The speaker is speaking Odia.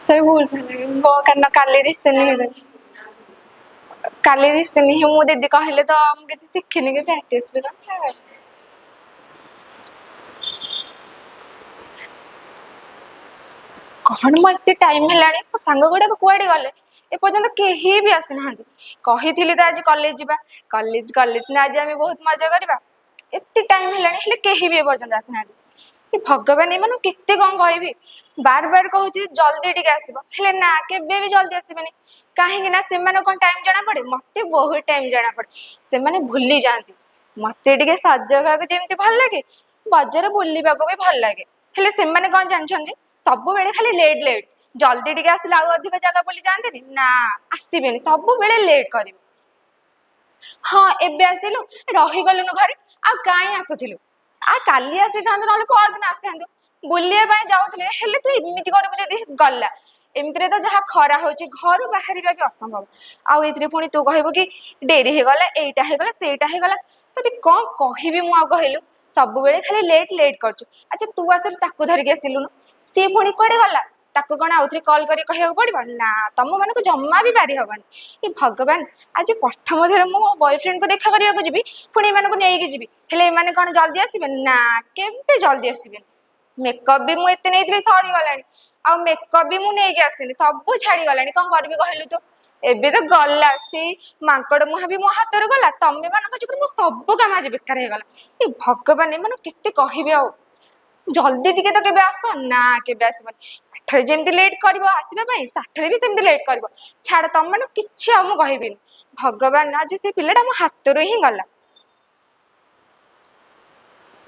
ସେ ଭୁଲ କାରଣ କାଲି ରିସେଣ୍ଟ ହିଁ ମୁଁ ଦିଦି କହିଲେ ତ ମୁଁ କିଛି ଶିଖିନି କି ପ୍ରାକ୍ଟିସ ବି କରିନି। କଣ ମୁଁ ଏତେ ଟାଇମ ହେଲାଣି ମୋ ସାଙ୍ଗ ଗୁଡାକ କୁଆଡେ ଗଲେ ଏପର୍ଯ୍ୟନ୍ତ କେହି ବି ଆସିନାହାନ୍ତି। କହିଥିଲି ତ ଆଜି କଲେଜ ଯିବା, କଲେଜ କଲେଜ ନା ଆଜି ଆମେ ବହୁତ ମଜା କରିବା। ଏତେ ଟାଇମ ହେଲାଣି ହେଲେ କେହି ବି ଏପର୍ଯ୍ୟନ୍ତ ଆସିନାହାନ୍ତି। ଏ ଭଗବାନ ଏମାନଙ୍କୁ କେତେ କଣ କହିବି। ବାର ବାର କହୁଛି ଜଲ୍ଦି ଟିକେ ଆସିବ, ହେଲେ ନା କେବେ ବି ଜଲ୍ଦି ଆସିବେନି। କାହିଁକି ନା ସେମାନଙ୍କୁ କଣ ଟାଇମ ଜଣା ପଡେ, ମତେ ବହୁତ ଟାଇମ ଜଣା ପଡେ। ସେମାନେ ଭୁଲି ଯାଆନ୍ତି। ମତେ ଟିକେ ସଜ ହବାକୁ ଯେମିତି ଭଲ ଲାଗେ, ବଜାର ବୁଲିବାକୁ ବି ଭଲ ଲାଗେ। ହେଲେ ସେମାନେ କଣ ଜାଣିଛନ୍ତି, ସବୁବେଳେ ଖାଲି ଲେଟ୍ ଲେଟ୍। ଜଲ୍ଦି ଟିକେ ଆସିଲେ ଆଉ ଅଧିକ ଜାଗା ବୁଲି ଯାଆନ୍ତିନି, ନା ଆସିବେନି, ସବୁବେଳେ ଲେଟ୍ କରିବେ। ହଁ ଏବେ ଆସିଲୁ, ରହିଗଲୁନୁ ଘରେ, ଆଉ କାହିଁ ଆସୁଥିଲୁ। କାଲି ଆସିଥାନ୍ତୁ, ନହେଲେ ପରଦିନ ଆସିଥାନ୍ତୁ। ବୁଲିବା ପାଇଁ ଯାଉଥିଲେ, ହେଲେ ତୁ ଏମିତି କରିବୁ ଯଦି ଗଲା। ଏମିତିରେ ତ ଯାହା ଖରା ହଉଛି ଘରୁ ବାହାରିବା ବି ଅସମ୍ଭବ। ଆଉ ଏଥିରେ ପୁଣି ତୁ କହିବୁ କି ଡେରି ହେଇଗଲା, ଏଇଟା ହେଇଗଲା, ସେଇଟା ହେଇଗଲା। ତତେ କଣ କହିବି ମୁଁ ଆଉ କହିଲୁ। ସବୁବେଳେ ଖାଲି ଲେଟ୍ ଲେଟ୍ କରୁଛୁ। ଆଚ୍ଛା ତୁ ଆସିଲୁ ତାକୁ ଧରିକି ଆସିଲୁନୁ, ସିଏ ପୁଣି କୁଆଡେ ଗଲା। ତାକୁ କଣ ଆଉଥରେ କଲ୍ କରି କହିବାକୁ ପଡିବ, ନା ତମ ମାନଙ୍କୁ ଜମା ବି ପାରି ହବନି। ଏ ଭଗବାନ, ଆଜି ପ୍ରଥମ ଥର ମୁଁ ମୋ ବୟଫ୍ରେଣ୍ଡକୁ ଦେଖା କରିବାକୁ ଯିବି, ପୁଣି ଏମାନଙ୍କୁ ନେଇକି ଯିବି। ହେଲେ ଏମାନେ କଣ ଜଲ୍ଦି ଆସିବେ, ନା କେବେ ଜଲ୍ଦି ଆସିବେନି। ମେକଅପ୍ ବି ମୁଁ ଏତେ ନେଇଥିଲି ସରିଗଲାଣି। ଆଉ ମେକଅପ୍ ବି ମୁଁ ନେଇକି ଆସିଥିଲି, ସବୁ ଛାଡିଗଲାଣି। କଣ କରିବି କହିଲୁ ତୁ। ଏବେ ତ ଗଲା ସେଇ ମାଙ୍କଡ ମୁହାଁ ବି ମୋ ହାତରୁ ଗଲା। ତମେ ମାନଙ୍କ ଯୋଗୁରୁ ମୋ ସବୁ କାମ ଆଜି ବେକାର ହେଇଗଲା। ଏ ଭଗବାନ, ଏମାନଙ୍କୁ କେତେ କହିବି ଆଉ। ଜଲ୍ଦି ଟିକେ ତ କେବେ ଆସ, ନା କେବେ ଆସିବନି। ପାଠରେ ଯେମିତି ଲେଟ୍ କରିବ ଆସିବା ପାଇଁ, ସାଠରେ ବି ସେମିତି ଲେଟ୍ କରିବ। ଛାଡ, ତମମାନଙ୍କୁ କିଛି ଆଉ ମୁଁ କହିବିନି। ଭଗବାନ, ଆଜି ସେ ପିଲାଟା ମୋ ହାତରୁ ହିଁ ଗଲା।